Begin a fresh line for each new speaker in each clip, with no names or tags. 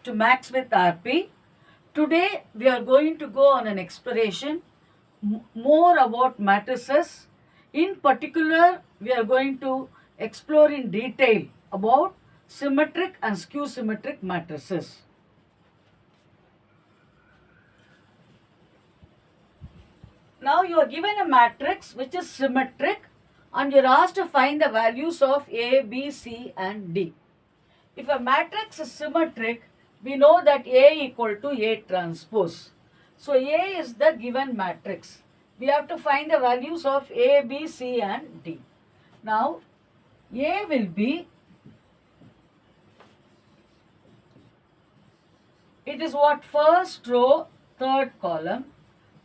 to Max with RP. Today we are going to go on an exploration more about matrices. In particular, we are going to explore in detail about symmetric and skew symmetric matrices. Now you are given a matrix which is symmetric and you are asked to find the values of A, B, C and D. If a matrix is symmetric, we know that A equal to A transpose. So A is the given matrix. We have to find the values of A, B, C and D. Now A will be, it is what, first row, third column,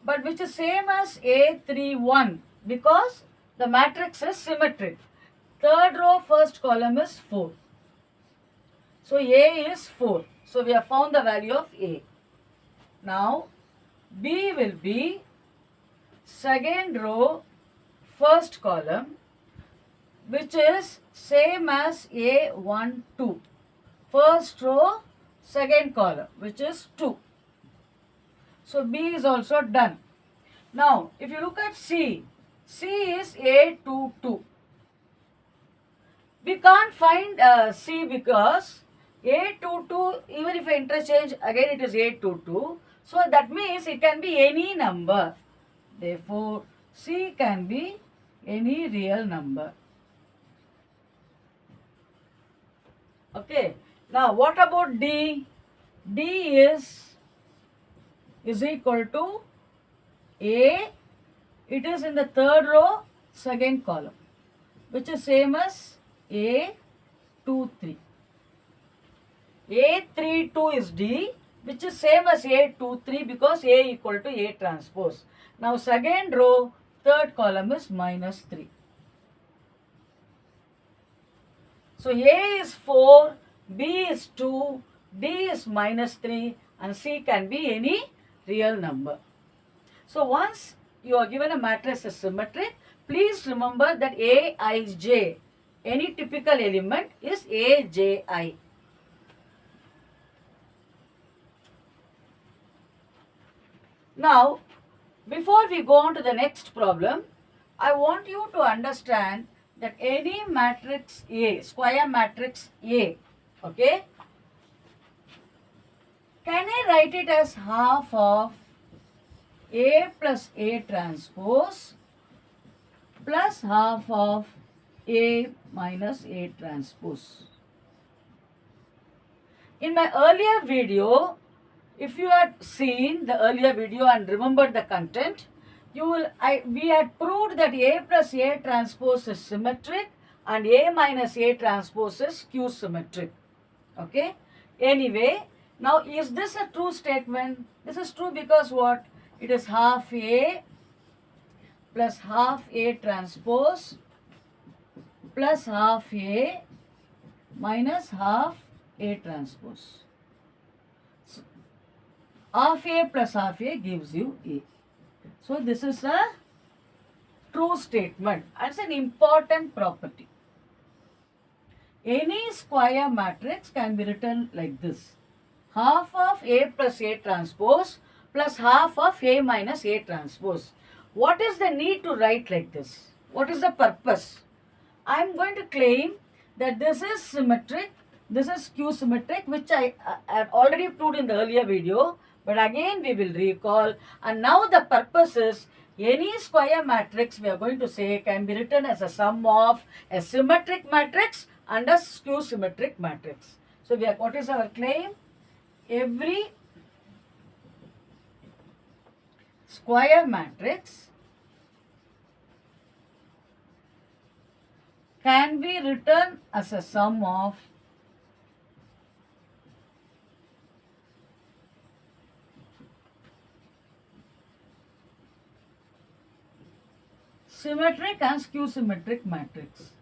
but which is same as A31 because the matrix is symmetric. Third row, first column is 4. So A is 4. So we have found the value of A. Now B will be second row, first column, which is same as A12. First row, second column, which is 2. So B is also done. Now if you look at C, C is A22. We can't find C because A22, even if I interchange, again it is A22. So that means it can be any number. Therefore, C can be any real number. Okay. Now what about D? D is equal to A. It is in the third row, second column, which is same as A23. A32 is D, which is same as A23 because A equal to A transpose. Now second row, third column is -3. So A is 4, B is 2, D is -3 and C can be any real number. So once you are given a matrix as symmetric, please remember that Aij, any typical element is Aji. Now, before we go on to the next problem, I want you to understand that any matrix A, square matrix A, okay, can I write it as half of A plus A transpose plus half of A minus A transpose? In my earlier video, if you had seen the earlier video and remembered the content, we had proved that A plus A transpose is symmetric and A minus A transpose is skew symmetric. Okay. Anyway, now is this a true statement? This is true because what? It is half A plus half A transpose plus half A minus half A transpose. So, half A plus half A gives you A. So this is a true statement and it's an important property. Any square matrix can be written like this. Half of A plus A transpose plus half of A minus A transpose. What is the need to write like this? What is the purpose? I am going to claim that this is symmetric, this is skew symmetric, which I had already proved in the earlier video. But again we will recall, and now the purpose is any square matrix we are going to say can be written as a sum of a symmetric matrix and a skew symmetric matrix. So what is our claim? Every square matrix can be written as a sum of symmetric and skew symmetric matrix.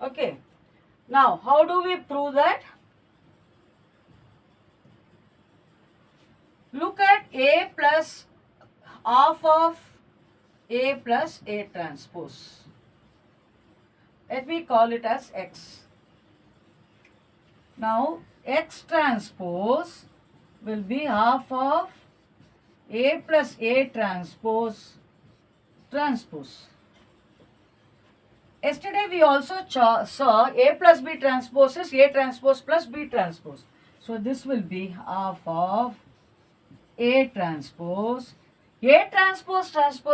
Okay. Now, how do we prove that? Look at A plus half of A plus A transpose. Let me call it as X. Now X transpose will be half of A plus A transpose. Yesterday we also saw A plus B transpose is A transpose plus B transpose. So this will be half of A transpose. A transpose,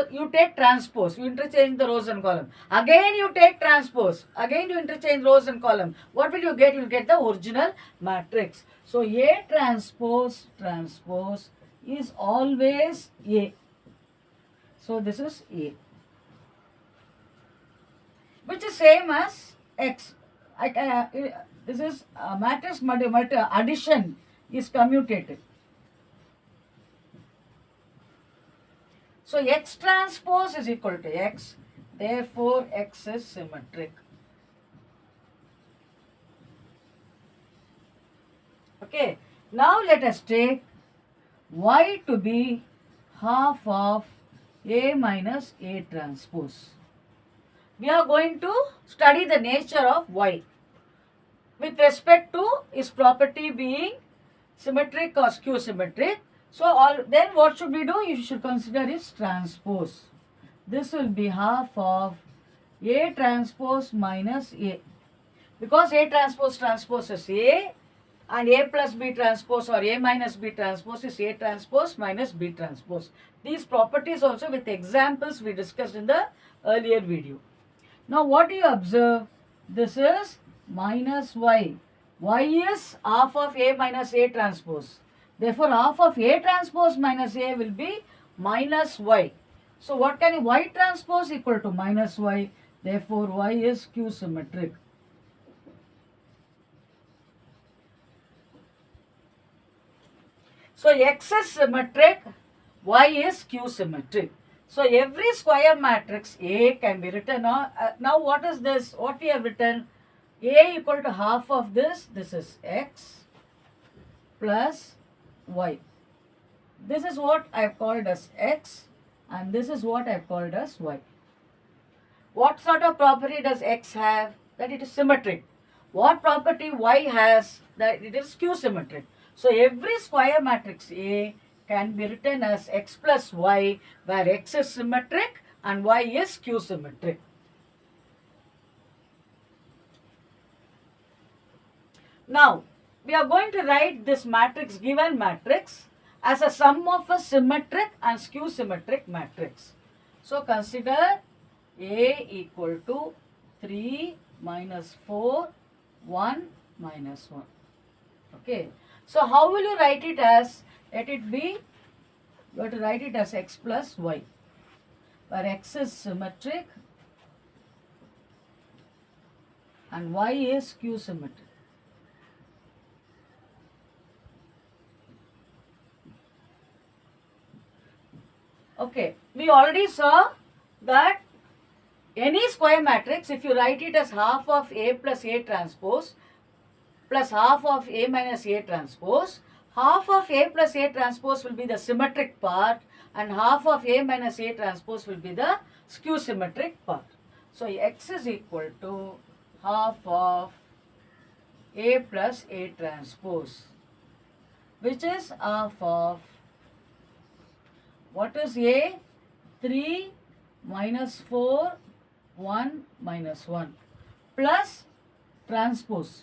you take transpose, you interchange the rows and column. Again you take transpose, again you interchange rows and column. What will you get? You will get the original matrix. So A transpose is always A. So this is A, which is same as X. This is matrix addition is commutative. So X transpose is equal to X, therefore X is symmetric. Okay, now let us take Y to be half of A minus A transpose. We are going to study the nature of Y with respect to its property being symmetric or skew symmetric. So then what should we do? You should consider its transpose. This will be half of A transpose minus A. Because A transpose is A and A plus B transpose or A minus B transpose is A transpose minus B transpose. These properties also with examples we discussed in the earlier video. Now what do you observe? This is minus Y. Y is half of A minus A transpose. Therefore, half of A transpose minus A will be minus Y. So, what can Y transpose equal to minus Y? Therefore, Y is skew symmetric. So, X is symmetric, Y is skew symmetric. So, every square matrix A can be written on. Now, what is this? What we have written? A equal to half of this is X plus Y. This is what I have called as X and this is what I have called as Y. What sort of property does X have? That it is symmetric. What property Y has? That it is skew symmetric. So every square matrix A can be written as X plus Y, where X is symmetric and Y is skew symmetric. Now, we are going to write this matrix, given matrix, as a sum of a symmetric and skew symmetric matrix. So, consider A equal to 3 minus 4, 1 minus 1. Okay. So, how will you write it as? Let it be, you have to write it as X plus Y, where X is symmetric and Y is skew symmetric. Okay, we already saw that any square matrix, if you write it as half of A plus A transpose plus half of A minus A transpose, half of A plus A transpose will be the symmetric part and half of A minus A transpose will be the skew symmetric part. So, X is equal to half of A plus A transpose, which is half of, what is A? 3 minus 4, 1 minus 1 plus transpose.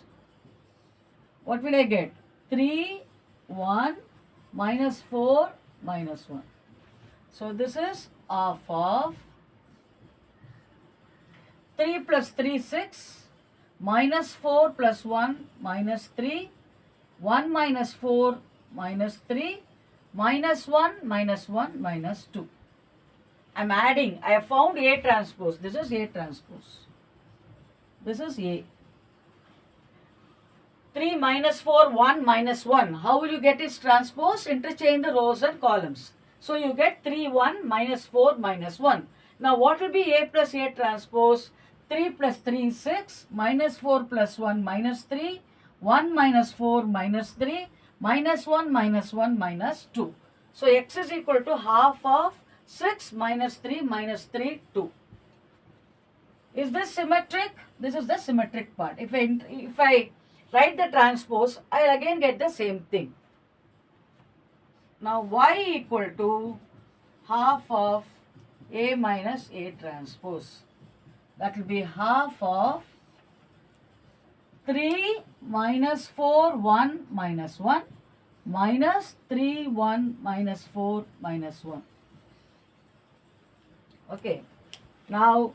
What will I get? 3, 1 minus 4 minus 1. So this is half of 3 plus 3, 6, minus 4 plus 1 minus 3, 1 minus 4 minus 3, minus 1 minus 1 minus 2. I am adding. I have found A transpose. This is A transpose. This is A. 3 minus 4, 1 minus 1. How will you get its transpose? Interchange the rows and columns. So you get 3, 1 minus 4 minus 1. Now what will be A plus A transpose? 3 plus 3 is 6. Minus 4 plus 1 minus 3. 1 minus 4 minus 3. Minus 1 minus 1 minus 2. So X is equal to half of 6 minus 3 minus 3, 2. Is this symmetric? This is the symmetric part. If I write the transpose, I'll again get the same thing. Now y equal to half of A minus A transpose. That will be half of 3 minus 4, 1 minus 1 minus 3, 1 minus 4 minus 1. Okay. Now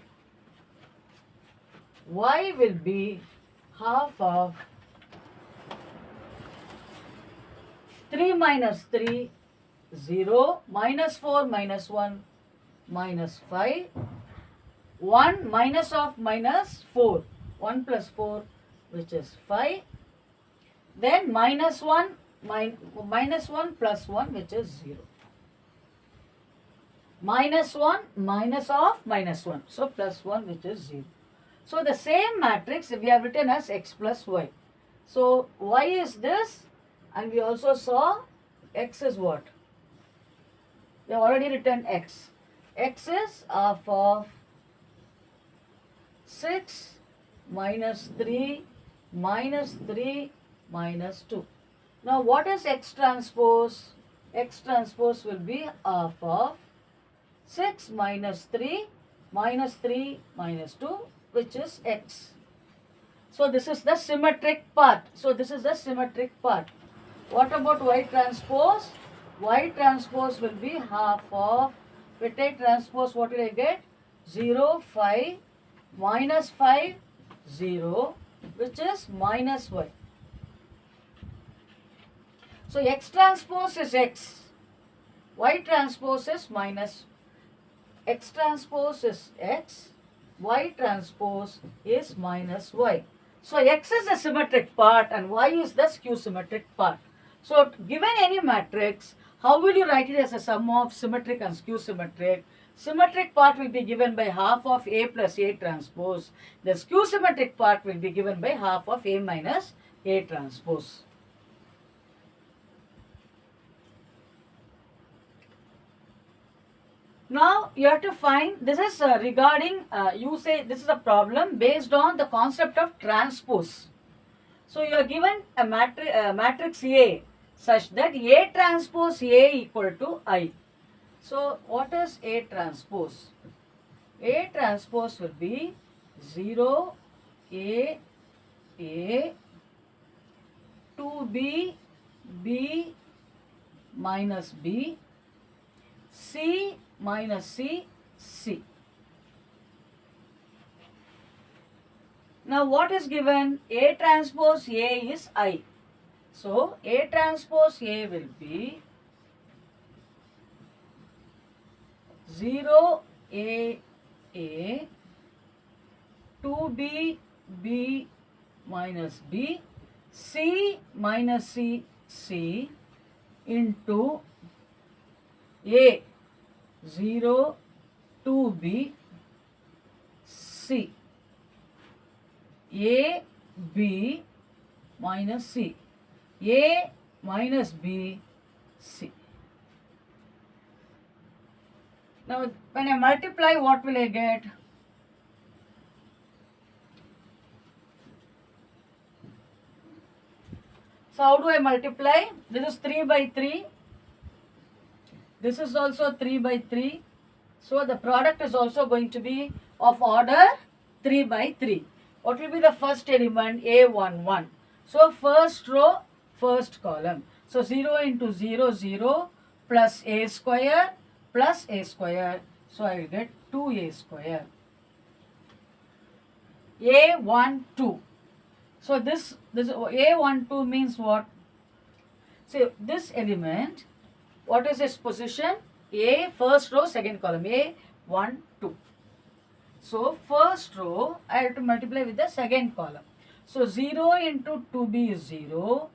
y will be half of 3 minus 3, 0, minus 4 minus 1 minus 5, 1 minus of minus 4, 1 plus 4 which is 5, then minus 1 plus 1 which is 0. Minus 1 minus of minus 1, so plus 1 which is 0. So the same matrix we have written as x plus y. So y is this, and we also saw x is what? We have already written x. X is half of 6 minus 3 minus 3 minus 2. Now what is x transpose? X transpose will be half of 6 minus 3 minus 3 minus 2, which is x. So this is the symmetric part. What about y transpose? Y transpose will be half of, we take transpose, what will I get? 0, 5, minus 5, 0, which is minus y. So x transpose is x, y transpose is minus, x transpose is x, y transpose is minus y. So x is the symmetric part and y is the skew symmetric part. So given any matrix, how will you write it as a sum of symmetric and skew symmetric? Symmetric part will be given by half of A plus A transpose. The skew symmetric part will be given by half of A minus A transpose. Now you have to find, this is regarding, you say this is a problem based on the concept of transpose. So you are given a matrix A such that A transpose A equal to I. So what is A transpose? A transpose will be 0, A, 2B, B minus B, C minus C, C. Now what is given? A transpose A is I. So A transpose A will be 0 A, 2B, B minus B, C minus C, C into A, 0, 2B, C. A, B minus C. A minus B, C. Now, when I multiply, what will I get? So, how do I multiply? This is 3 by 3. This is also 3 by 3. So, the product is also going to be of order 3 by 3. What will be the first element? A11. So, first row, first column. So, 0 into 0, 0 plus A square plus A square. So, I will get 2A square. A12. So, this A12 means what? So, this element, what is its position? A, first row, second column. A12. So, first row, I have to multiply with the second column. So, 0 into 2B is 0.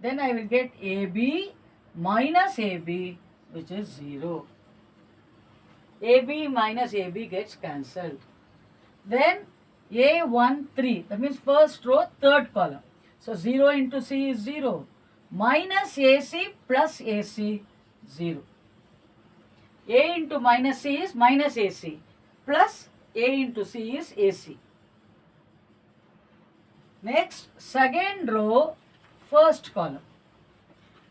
Then I will get AB minus AB, which is 0. AB minus AB gets cancelled. Then A13, that means first row, third column. So, 0 into C is 0. Minus AC plus AC, 0. A into minus C is minus AC, plus A into C is AC. Next, second row, first column.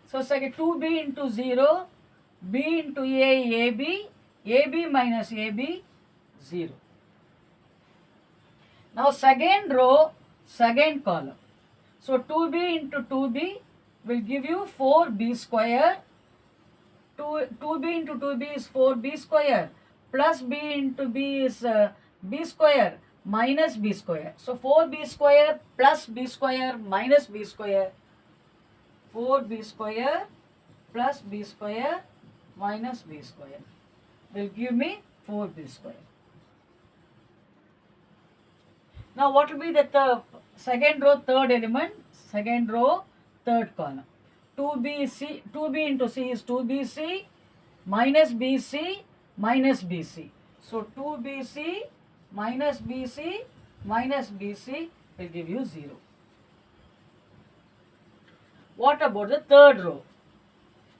So second 2B into 0, B into A, AB minus AB, 0. Now second row, second column. So 2B into 2B will give you 4B square. 2B into 2B is 4B square, plus B into B is B square minus B square. So 4B square plus B square minus B square. 4B square plus B square minus B square will give me 4B square. Now what will be the second row, third element? Second row, third column. 2B into C is 2BC minus BC minus BC. So 2BC minus BC minus BC will give you 0. What about the third row?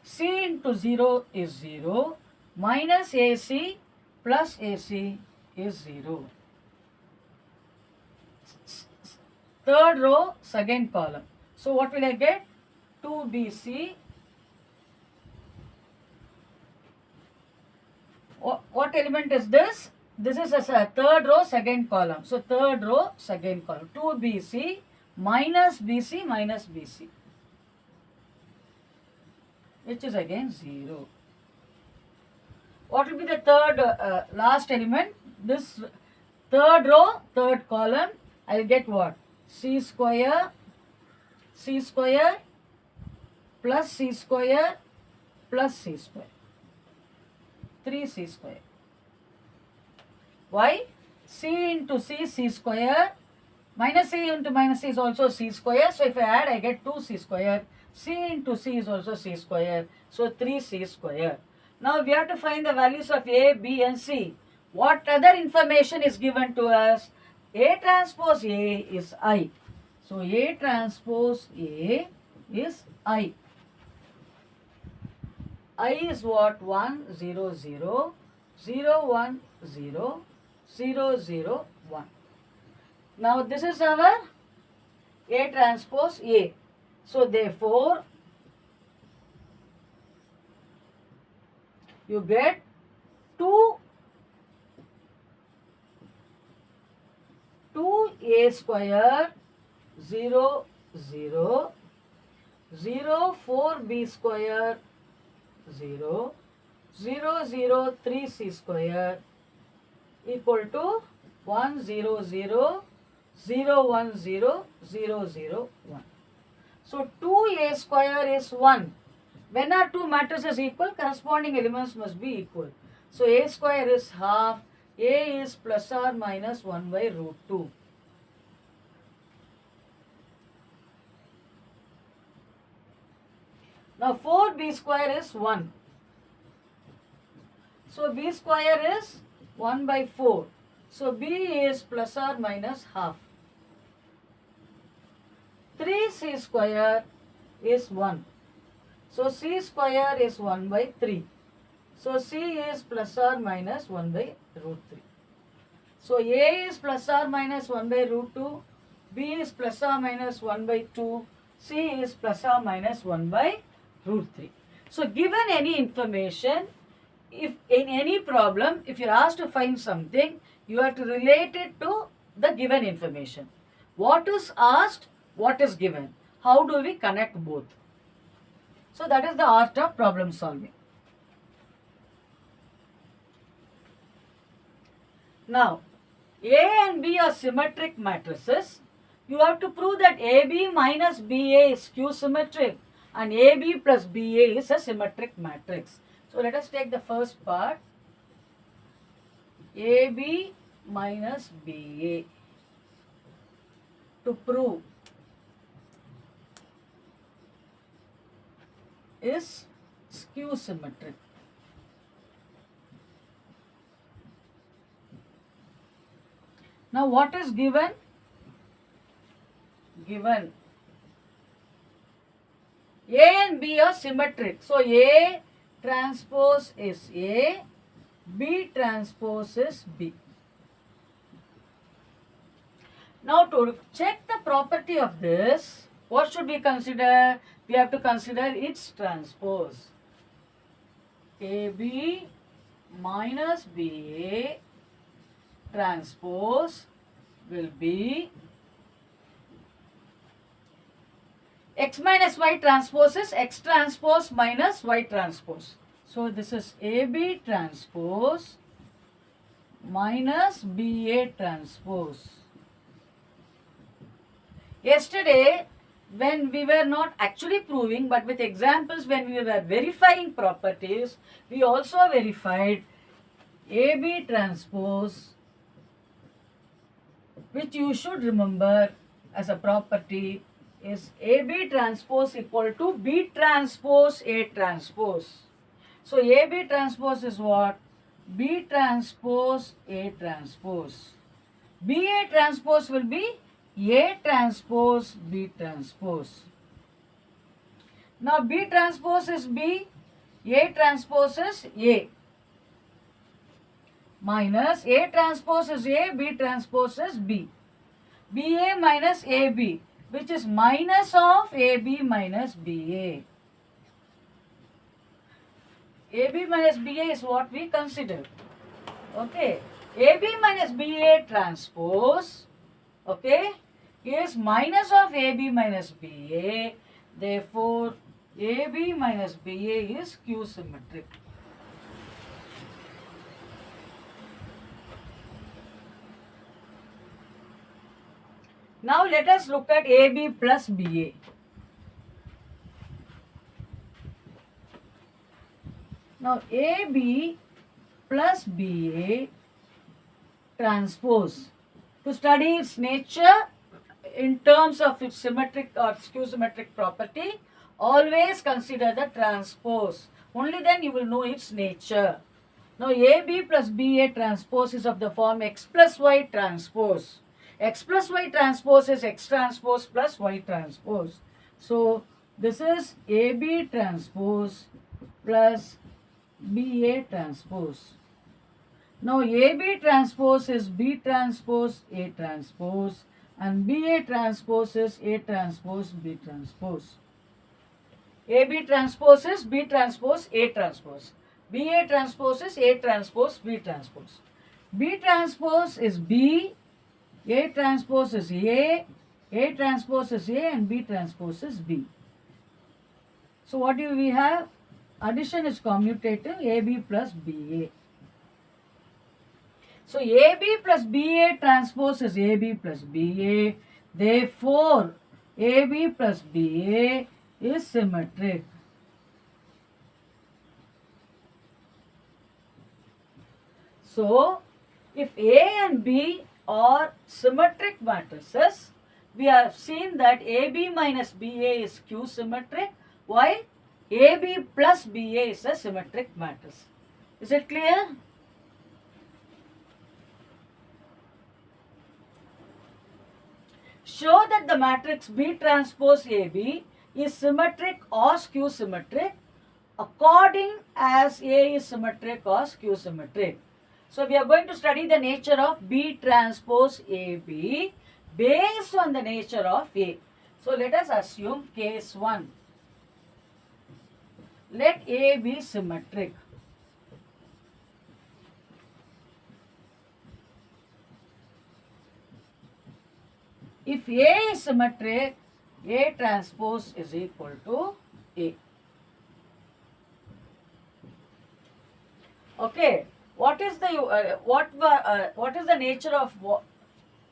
C into 0 is 0, minus AC plus AC is 0. Third row, second column. So what will I get? 2BC. What element is this? This is a third row, second column. So third row, second column. 2BC minus BC minus BC, which is again 0. What will be the third last element? This third row, third column, I will get what? C square plus C square plus C square. 3C square. Why? C into C, C square, minus C into minus C is also C square. So if I add, I get 2C square. C into C is also C square. So 3C square. Now we have to find the values of A, B and C. What other information is given to us? A transpose A is I. So A transpose A is I. I is what? 1, 0, 0, 0, 1, 0, 0, 0, 1. Now this is our A transpose A. So therefore, you get 2A square 0, 0, 0, 4B square 0, 0, 0, 3C square equal to 1, 0, 0, 0, 1, 0, 0, 0, 1. So 2A square is 1. When are two matrices equal? Corresponding elements must be equal. So A square is half. A is plus or minus 1 by root 2. Now 4B square is 1. So B square is 1 by 4. So B is plus or minus half. 3C square is 1. So C square is 1 by 3. So C is plus or minus 1 by root 3. So A is plus or minus 1 by root 2. B is plus or minus 1 by 2. C is plus or minus 1 by root 3. So given any information, if in any problem, if you're asked to find something, you have to relate it to the given information. What is asked, what is given? How do we connect both? So that is the art of problem solving. Now, A and B are symmetric matrices. You have to prove that AB minus BA is skew-symmetric and AB plus BA is a symmetric matrix. So let us take the first part. AB minus BA. To prove is skew-symmetric. Now what is given? Given A and B are symmetric. So A transpose is A, B transpose is B. Now to check the property of this, what should we consider? We have to consider its transpose. AB minus BA transpose will be X minus Y transpose is X transpose minus Y transpose. So this is AB transpose minus BA transpose. Yesterday, when we were not actually proving, but with examples, when we were verifying properties, we also verified AB transpose, which you should remember as a property, is AB transpose equal to B transpose A transpose. So AB transpose is what? B transpose A transpose. BA transpose will be A transpose B transpose. Now B transpose is B, A transpose is A. Minus A transpose is A, B transpose is B. BA minus AB, which is minus of AB minus BA. AB minus BA is what we consider. Okay. AB minus BA transpose, okay, is minus of AB minus BA. Therefore, AB minus BA is Q symmetric. Now let us look at AB plus BA. Now AB plus BA transpose, to study its nature in terms of its symmetric or skew symmetric property, always consider the transpose. Only then you will know its nature. Now AB plus BA transpose is of the form X plus Y transpose. X plus Y transpose is X transpose plus Y transpose. So this is AB transpose plus BA transpose. Now AB transpose is B transpose A transpose and BA transpose is A transpose B transpose. AB transpose is B transpose A transpose. BA transpose is A transpose B transpose. B transpose is B, A transpose is A transpose is A and B transpose is B. So what do we have? Addition is commutative, AB plus BA. So AB plus BA transpose is AB plus BA. Therefore, AB plus BA is symmetric. So, if A and B are symmetric matrices, we have seen that AB minus BA is Q symmetric, while AB plus BA is a symmetric matrix. Is it clear? Show that the matrix B transpose AB is symmetric or skew symmetric according as A is symmetric or skew symmetric. So we are going to study the nature of B transpose AB based on the nature of A. So let us assume case 1. Let A be symmetric. If A is symmetric, A transpose is equal to A. Okay, what is the nature of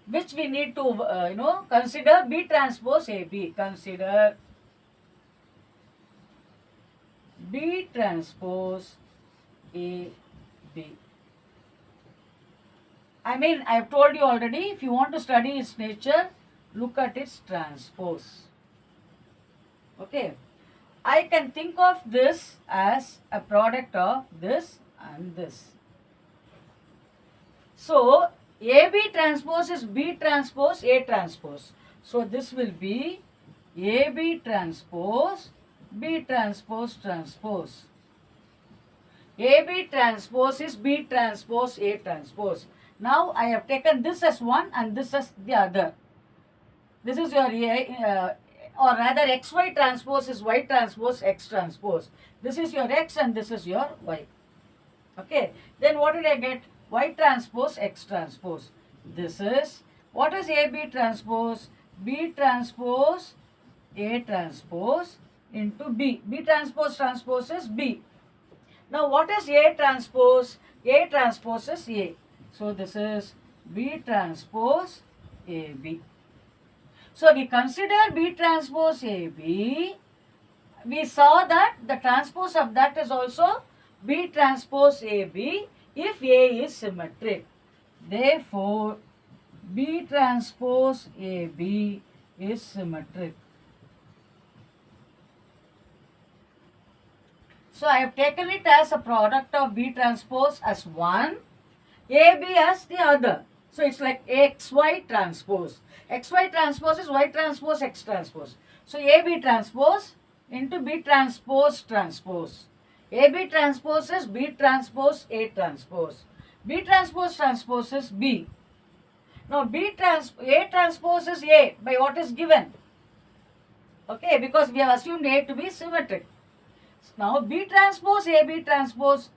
which we need to consider? B transpose AB. Consider B transpose AB. I mean, I have told you already, if you want to study its nature, look at its transpose. Okay. I can think of this as a product of this and this. So, AB transpose is B transpose A transpose. So, this will be AB transpose B transpose transpose. AB transpose is B transpose A transpose. Now I have taken this as one and this as the other. This is your or rather XY transpose is Y transpose X transpose. This is your X and this is your Y. Okay. Then what did I get? Y transpose X transpose. This is, what is AB transpose? B transpose A transpose into B. B transpose transpose is B. Now what is A transpose? A transpose is A. So this is B transpose AB. So we consider B transpose AB. We saw that the transpose of that is also B transpose AB if A is symmetric. Therefore, B transpose AB is symmetric. So I have taken it as a product of B transpose as one, AB as the other. So it's like XY transpose. XY transpose is Y transpose X transpose. So AB transpose into B transpose transpose. AB transpose is B transpose A transpose. B transpose transpose is B. Now A transpose is A by what is given. Okay, because we have assumed A to be symmetric. Now B transpose AB transpose,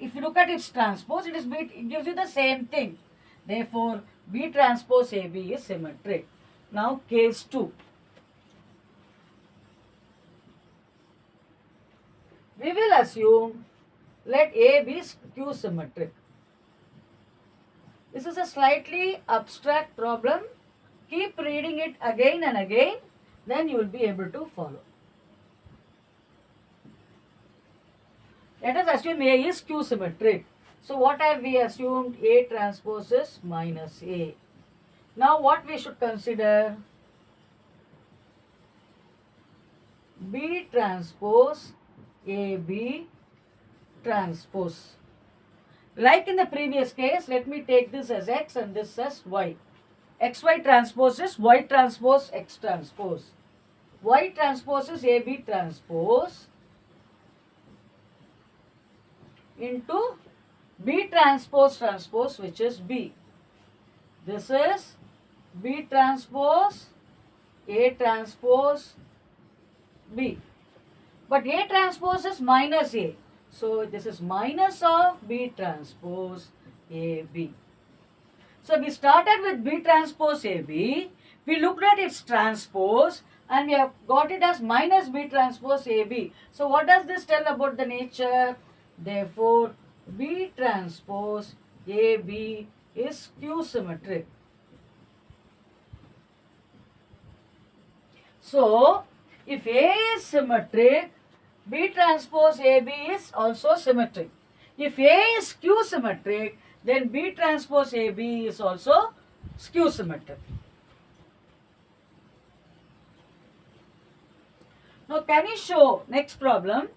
if you look at its transpose, it gives you the same thing. Therefore, B transpose AB is symmetric. Now, case 2. We will assume, let A be skew symmetric. This is a slightly abstract problem. Keep reading it again and again, then you will be able to follow. Let us assume A is skew symmetric. So what have we assumed? A transpose is minus A. Now what we should consider? B transpose AB transpose. Like in the previous case, let me take this as X and this as Y. XY transpose is Y transpose X transpose. Y transpose is AB transpose into B transpose transpose, which is B. This is B transpose A transpose B. But A transpose is minus A. So this is minus of B transpose AB. So we started with B transpose AB. We looked at its transpose and we have got it as minus B transpose AB. So what does this tell about the nature? Therefore, B transpose AB is skew symmetric. So, if A is symmetric, B transpose AB is also symmetric. If A is skew symmetric, then B transpose AB is also skew symmetric. Now, can you show, next problem,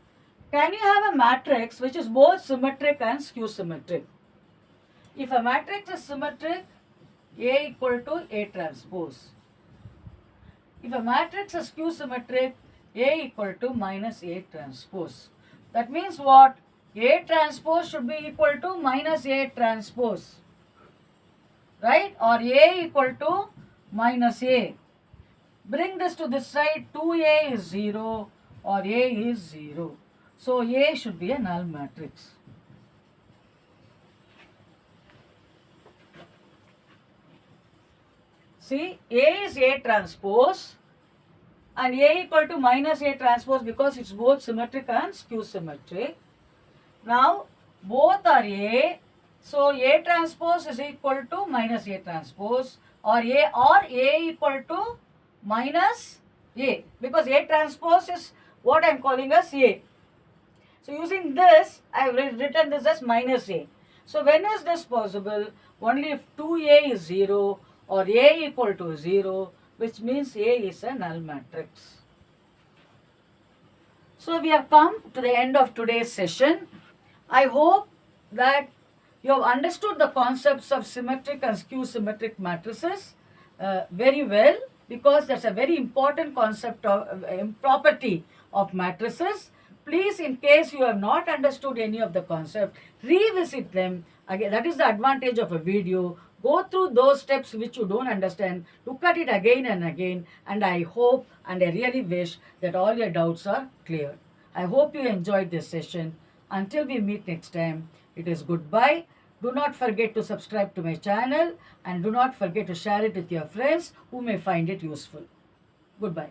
can you have a matrix which is both symmetric and skew symmetric? If a matrix is symmetric, A equal to A transpose. If a matrix is skew symmetric, A equal to minus A transpose. That means what? A transpose should be equal to minus A transpose. Right? Or A equal to minus A. Bring this to this side, 2A is 0 or A is 0. So A should be a null matrix. See, A is A transpose and A equal to minus A transpose because it's both symmetric and skew symmetric. Now, both are A. So, A transpose is equal to minus A transpose or A equal to minus A, because A transpose is what I am calling as A. So, using this, I have written this as minus A. So, when is this possible? Only if 2A is 0 or A equal to 0, which means A is a null matrix. So, we have come to the end of today's session. I hope that you have understood the concepts of symmetric and skew symmetric matrices very well, because that's a very important concept of property of matrices. please, in case you have not understood any of the concept, revisit them. Again, that is the advantage of a video. Go through those steps which you don't understand, look at it again and again, and I hope and I really wish that all your doubts are clear. I hope you enjoyed this session. Until we meet next time, it is goodbye. Do not forget to subscribe to my channel and do not forget to share it with your friends who may find it useful. Goodbye.